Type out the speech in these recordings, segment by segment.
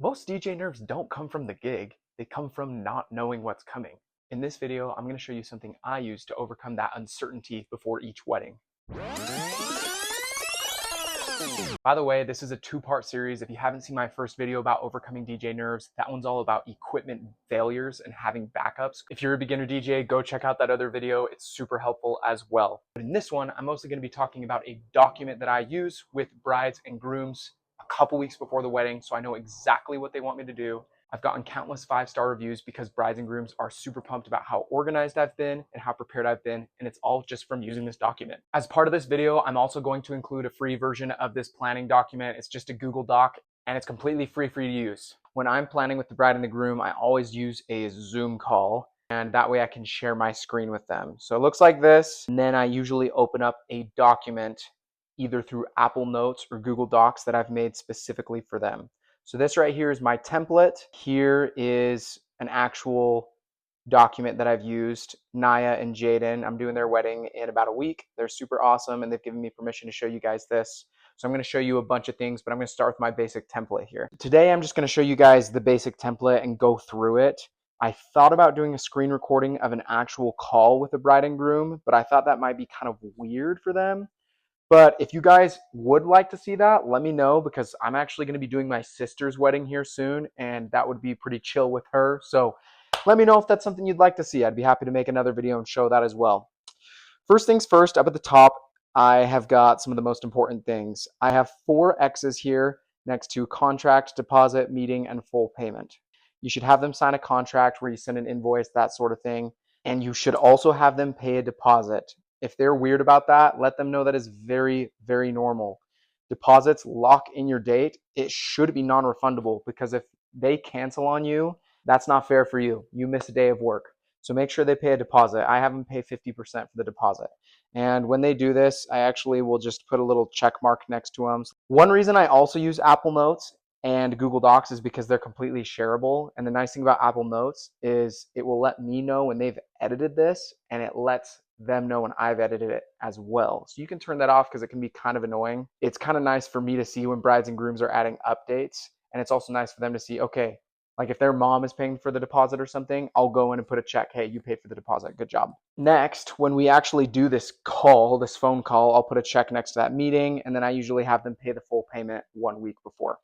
Most DJ nerves don't come from the gig, they come from not knowing what's coming. In this video, I'm going to show you something I use to overcome that uncertainty before each wedding. By the way, this is a two-part series. If you haven't seen my first video about overcoming DJ nerves, that one's all about equipment failures and having backups. If you're a beginner DJ, go check out that other video. It's super helpful as well. But in this one, I'm mostly going to be talking about a document that I use with brides and grooms a couple weeks before the wedding, so I know exactly what they want me to do. I've gotten countless 5-star reviews because brides and grooms are super pumped about how organized I've been and how prepared I've been, and it's all just from using this document. As part of this video, I'm also going to include a free version of this planning document. It's just a Google Doc, and it's completely free for you to use. When I'm planning with the bride and the groom, I always use a Zoom call, and that way I can share my screen with them. So it looks like this, and then I usually open up a document either through Apple Notes or Google Docs that I've made specifically for them. So this right here is my template. Here is an actual document that I've used. Naya and Jaden, I'm doing their wedding in about a week. They're super awesome, and they've given me permission to show you guys this. So I'm going to show you a bunch of things, but I'm going to start with my basic template here. Today, I'm just going to show you guys the basic template and go through it. I thought about doing a screen recording of an actual call with the bride and groom, but I thought that might be kind of weird for them. But if you guys would like to see that, let me know, because I'm actually going to be doing my sister's wedding here soon, and that would be pretty chill with her. So let me know if that's something you'd like to see. I'd be happy to make another video and show that as well. First things first, up at the top, I have got some of the most important things. I have 4 X's here next to contract, deposit, meeting, and full payment. You should have them sign a contract where you send an invoice, that sort of thing. And you should also have them pay a deposit. If they're weird about that, let them know that is very, very normal. Deposits lock in your date. It should be non-refundable, because if they cancel on you, that's not fair for you. You miss a day of work. So make sure they pay a deposit. I have them pay 50% for the deposit. And when they do this, I actually will just put a little check mark next to them. One reason I also use Apple Notes and Google Docs is because they're completely shareable. And the nice thing about Apple Notes is it will let me know when they've edited this, and it lets them know when I've edited it as well. So you can turn that off because it can be kind of annoying. It's kind of nice for me to see when brides and grooms are adding updates. And it's also nice for them to see, okay, like if their mom is paying for the deposit or something, I'll go in and put a check. Hey, you paid for the deposit. Good job. Next, when we actually do this call, this phone call, I'll put a check next to that meeting. And then I usually have them pay the full payment 1 week before.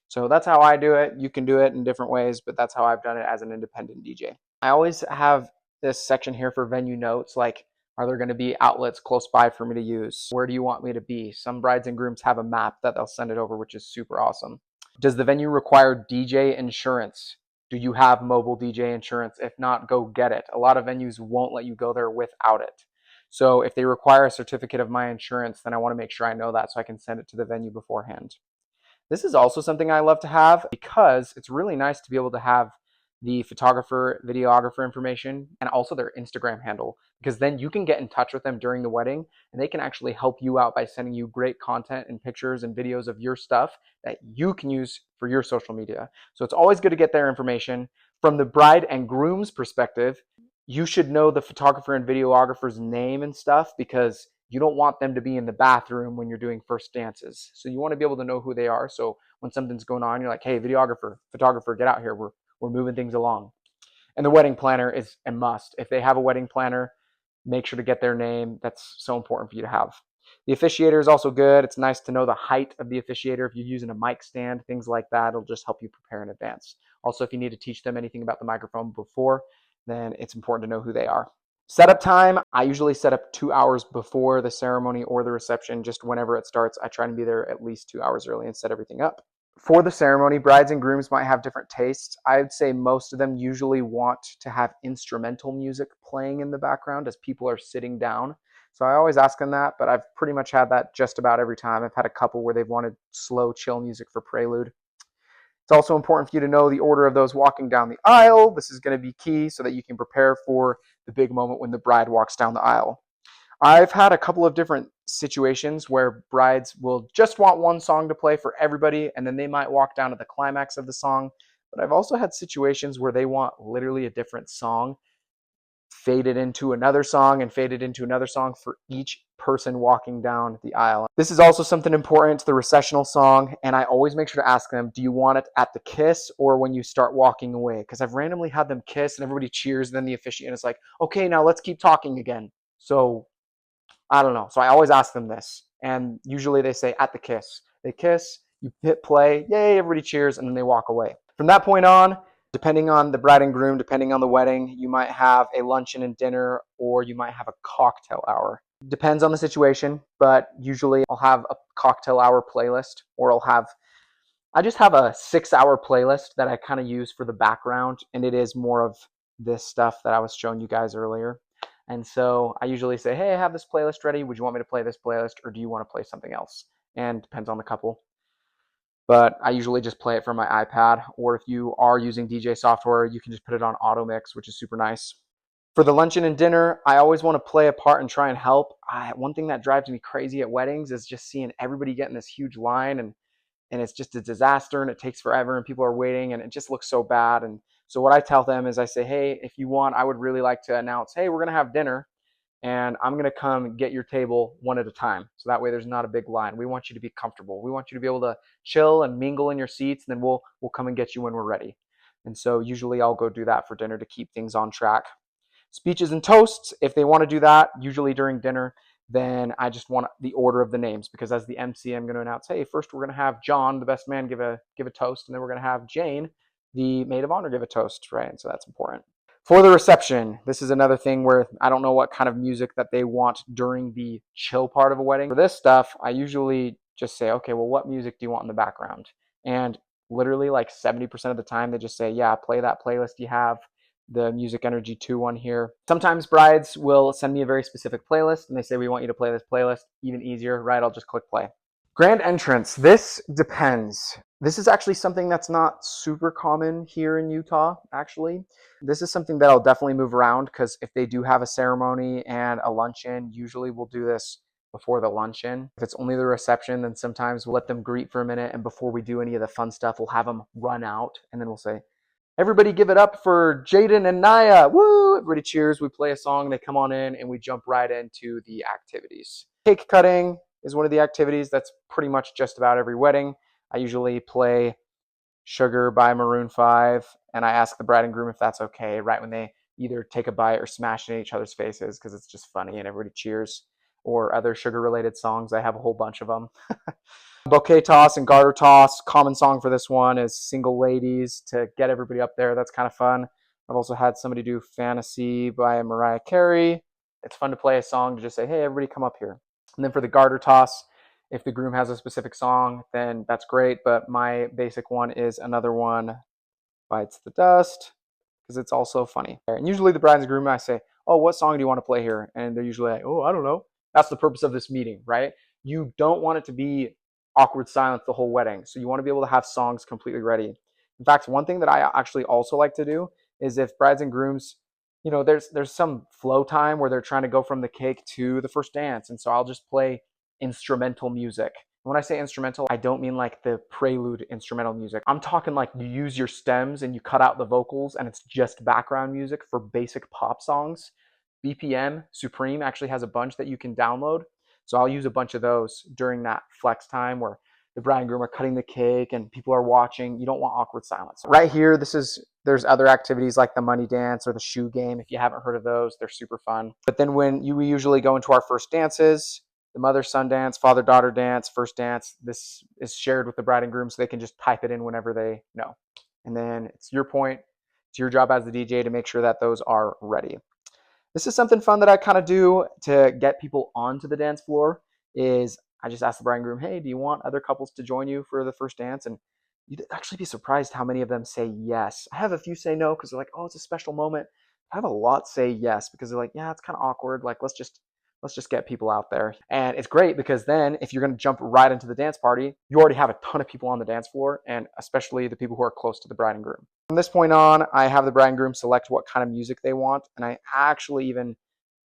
So that's how I do it. You can do it in different ways, but that's how I've done it as an independent DJ. I always have this section here for venue notes, like, are there going to be outlets close by for me to use? Where do you want me to be? Some brides and grooms have a map that they'll send it over, which is super awesome. Does the venue require DJ insurance? Do you have mobile DJ insurance? If not, go get it. A lot of venues won't let you go there without it. So if they require a certificate of my insurance, then I want to make sure I know that so I can send it to the venue beforehand. This is also something I love to have because it's really nice to be able to have the photographer, videographer information, and also their Instagram handle, because then you can get in touch with them during the wedding and they can actually help you out by sending you great content and pictures and videos of your stuff that you can use for your social media. So it's always good to get their information. From the bride and groom's perspective, you should know the photographer and videographer's name and stuff, because you don't want them to be in the bathroom when you're doing first dances. So you want to be able to know who they are. So when something's going on, you're like, hey, videographer, photographer, get out here. We're moving things along. And the wedding planner is a must. If they have a wedding planner, make sure to get their name. That's so important for you to have. The officiator is also good. It's nice to know the height of the officiator. If you're using a mic stand, things like that, it'll just help you prepare in advance. Also, if you need to teach them anything about the microphone before, then it's important to know who they are. Setup time, I usually set up 2 hours before the ceremony or the reception, just whenever it starts. I try to be there at least 2 hours early and set everything up. For the ceremony, brides and grooms might have different tastes. I'd say most of them usually want to have instrumental music playing in the background as people are sitting down. So I always ask them that, but I've pretty much had that just about every time. I've had a couple where they've wanted slow, chill music for prelude. It's also important for you to know the order of those walking down the aisle. This is going to be key so that you can prepare for the big moment when the bride walks down the aisle. I've had a couple of different situations where brides will just want one song to play for everybody, and then they might walk down to the climax of the song. But I've also had situations where they want literally a different song faded into another song and faded into another song for each person walking down the aisle. This is also something important to the recessional song, and I always make sure to ask them, do you want it at the kiss or when you start walking away? Because I've randomly had them kiss and everybody cheers, and then the officiant is like, okay, now let's keep talking again. So I don't know. So I always ask them this, and usually they say at the kiss. They kiss, you hit play, yay, everybody cheers, and then they walk away. From that point on, depending on the bride and groom, depending on the wedding, you might have a luncheon and dinner, or you might have a cocktail hour. Depends on the situation, but usually I'll have a cocktail hour playlist, or I just have a 6-hour playlist that I kind of use for the background, and it is more of this stuff that I was showing you guys earlier. And so I usually say, hey, I have this playlist ready. Would you want me to play this playlist, or do you want to play something else? And depends on the couple. But I usually just play it from my iPad, or if you are using DJ software, you can just put it on auto mix, which is super nice. For the luncheon and dinner, I always want to play a part and try and help. One thing that drives me crazy at weddings is just seeing everybody get in this huge line, and it's just a disaster, and it takes forever, and people are waiting, and it just looks so bad. And so what I tell them is I say, hey, if you want, I would really like to announce, hey, we're going to have dinner, and I'm going to come get your table one at a time. So that way there's not a big line. We want you to be comfortable. We want you to be able to chill and mingle in your seats, and then we'll come and get you when we're ready. And so usually I'll go do that for dinner to keep things on track. Speeches and toasts, if they want to do that, usually during dinner, then I just want the order of the names, because as the MC, I'm going to announce, hey, first we're going to have John, the best man, give a toast, and then we're going to have Jane, the maid of honor, give a toast, right? And so that's important. For the reception, this is another thing where I don't know what kind of music that they want during the chill part of a wedding. For this stuff, I usually just say, okay, well, what music do you want in the background? And literally like 70% of the time, they just say, yeah, play that playlist you have, the Music Energy 2 one here. Sometimes brides will send me a very specific playlist, and they say, we want you to play this playlist. Even easier, right? I'll just click play. Grand entrance. This depends. This is actually something that's not super common here in Utah, actually. This is something that I'll definitely move around, because if they do have a ceremony and a luncheon, usually we'll do this before the luncheon. If it's only the reception, then sometimes we'll let them greet for a minute, and before we do any of the fun stuff, we'll have them run out, and then we'll say, everybody give it up for Jaden and Naya. Woo! Everybody cheers. We play a song. They come on in, and we jump right into the activities. Cake cutting is one of the activities that's pretty much just about every wedding. I usually play Sugar by Maroon 5, and I ask the bride and groom if that's okay, right when they either take a bite or smash it in each other's faces, because it's just funny and everybody cheers. Or other sugar-related songs. I have a whole bunch of them. Bouquet toss and garter toss. Common song for this one is Single Ladies, to get everybody up there. That's kind of fun. I've also had somebody do Fantasy by Mariah Carey. It's fun to play a song to just say, hey, everybody come up here. And then for the garter toss, if the groom has a specific song, then that's great. But my basic one is Another One Bites the Dust, because it's also funny. And usually the bride and groom, I say, oh, what song do you want to play here? And they're usually like, oh, I don't know. That's the purpose of this meeting, right? You don't want it to be awkward silence the whole wedding. So you want to be able to have songs completely ready. In fact, one thing that I actually also like to do is if brides and grooms, there's some flow time where they're trying to go from the cake to the first dance. And so I'll just play instrumental music. When I say instrumental, I don't mean like the prelude instrumental music. I'm talking like you use your stems and you cut out the vocals, and it's just background music for basic pop songs. BPM Supreme actually has a bunch that you can download. So I'll use a bunch of those during that flex time where the bride and groom are cutting the cake and people are watching. You don't want awkward silence. Right here, there's other activities like the money dance or the shoe game. If you haven't heard of those, they're super fun. But then we usually go into our first dances, the mother-son dance, father-daughter dance, first dance. This is shared with the bride and groom, so they can just type it in whenever they know. And then it's your point. It's your job as the DJ to make sure that those are ready. This is something fun that I kind of do to get people onto the dance floor. Is I just ask the bride and groom, hey, do you want other couples to join you for the first dance? And you'd actually be surprised how many of them say yes. I have a few say no because they're like, oh, it's a special moment. I have a lot say yes because they're like, yeah, it's kind of awkward. Like, let's just get people out there. And it's great because then if you're going to jump right into the dance party, you already have a ton of people on the dance floor, and especially the people who are close to the bride and groom. From this point on, I have the bride and groom select what kind of music they want, and I actually even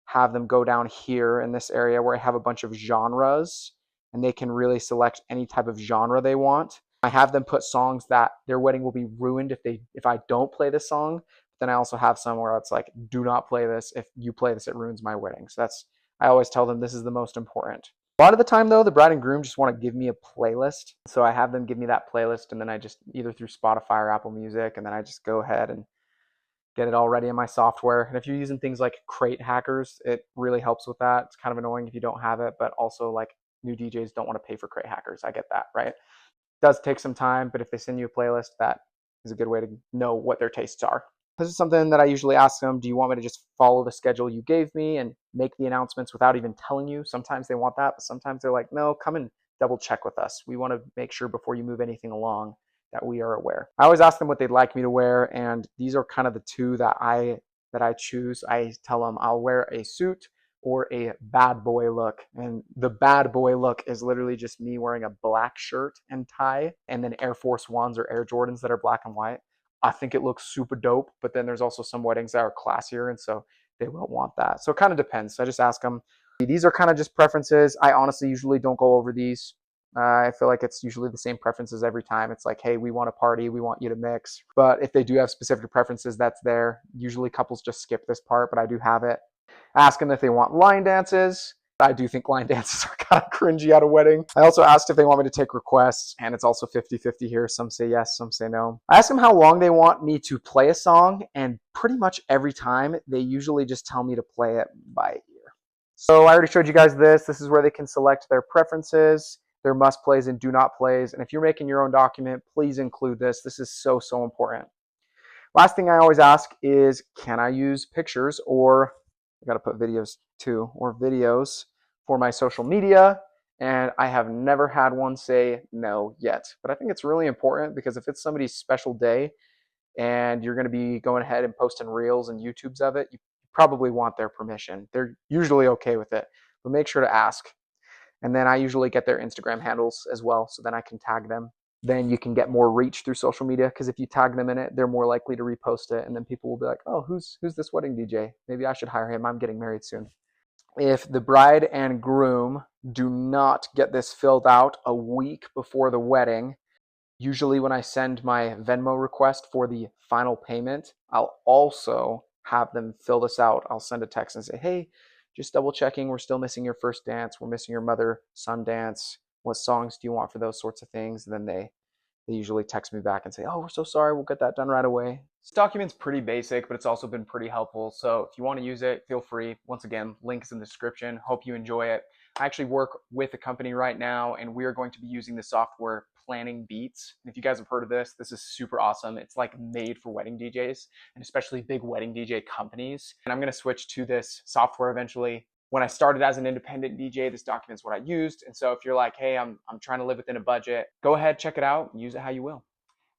have them go down here in this area where I have a bunch of genres, and they can really select any type of genre they want. I have them put songs that their wedding will be ruined if I don't play this song. Then I also have some where it's like, do not play this. If you play this, it ruins my wedding. So I always tell them this is the most important. A lot of the time though, the bride and groom just want to give me a playlist. So I have them give me that playlist, and then I just either through Spotify or Apple Music, and then I just go ahead and get it all ready in my software. And if you're using things like Crate Hackers, it really helps with that. It's kind of annoying if you don't have it, but also like new DJs don't want to pay for Crate Hackers. I get that, right? It does take some time, but if they send you a playlist, that is a good way to know what their tastes are. This is something that I usually ask them, do you want me to just follow the schedule you gave me and make the announcements without even telling you? Sometimes they want that, but sometimes they're like, no, come and double check with us. We want to make sure before you move anything along that we are aware. I always ask them what they'd like me to wear, and these are kind of the two that I choose. I tell them I'll wear a suit or a bad boy look. And the bad boy look is literally just me wearing a black shirt and tie and then Air Force Ones or Air Jordans that are black and white. I think it looks super dope, but then there's also some weddings that are classier, and so they won't want that. So it kind of depends. So I just ask them. These are kind of just preferences. I honestly usually don't go over these. I feel like it's usually the same preferences every time. It's like, hey, we want a party, we want you to mix. But if they do have specific preferences, that's there. Usually couples just skip this part, but I do have it. Ask them if they want line dances. I do think line dances are kind of cringy at a wedding. I also asked if they want me to take requests, and it's also 50-50 here. Some say yes, some say no. I asked them how long they want me to play a song, and pretty much every time they usually just tell me to play it by ear. So I already showed you guys this. This is where they can select their preferences, their must plays and do not plays. And if you're making your own document, please include this. This is so, so important. Last thing I always ask is, can I use pictures, or I got to put videos too, or videos for my social media? And I have never had one say no yet. But I think it's really important, because if it's somebody's special day and you're going to be going ahead and posting reels and YouTubes of it, you probably want their permission. They're usually okay with it, but make sure to ask. And then I usually get their Instagram handles as well, so then I can tag them. Then you can get more reach through social media, because if you tag them in it, they're more likely to repost it, and then people will be like, oh, who's this wedding DJ? Maybe I should hire him. I'm getting married soon. If the bride and groom do not get this filled out a week before the wedding, usually when I send my Venmo request for the final payment, I'll also have them fill this out. I'll send a text and say, hey, just double checking, we're still missing your first dance, we're missing your mother-son dance, what songs do you want for those sorts of things? And then they usually text me back and say, oh, we're so sorry, we'll get that done right away. This document's pretty basic, but it's also been pretty helpful. So if you want to use it, feel free. Once again, link is in the description. Hope you enjoy it. I actually work with a company right now, and we are going to be using the software Planning Beats. And if you guys have heard of this is super awesome. It's like made for wedding DJs, and especially big wedding DJ companies. And I'm going to switch to this software eventually. When I started as an independent DJ, this document is what I used. And so if you're like, hey, I'm trying to live within a budget, go ahead, check it out, use it how you will.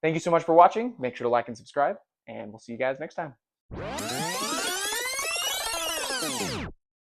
Thank you so much for watching. Make sure to like and subscribe, and we'll see you guys next time.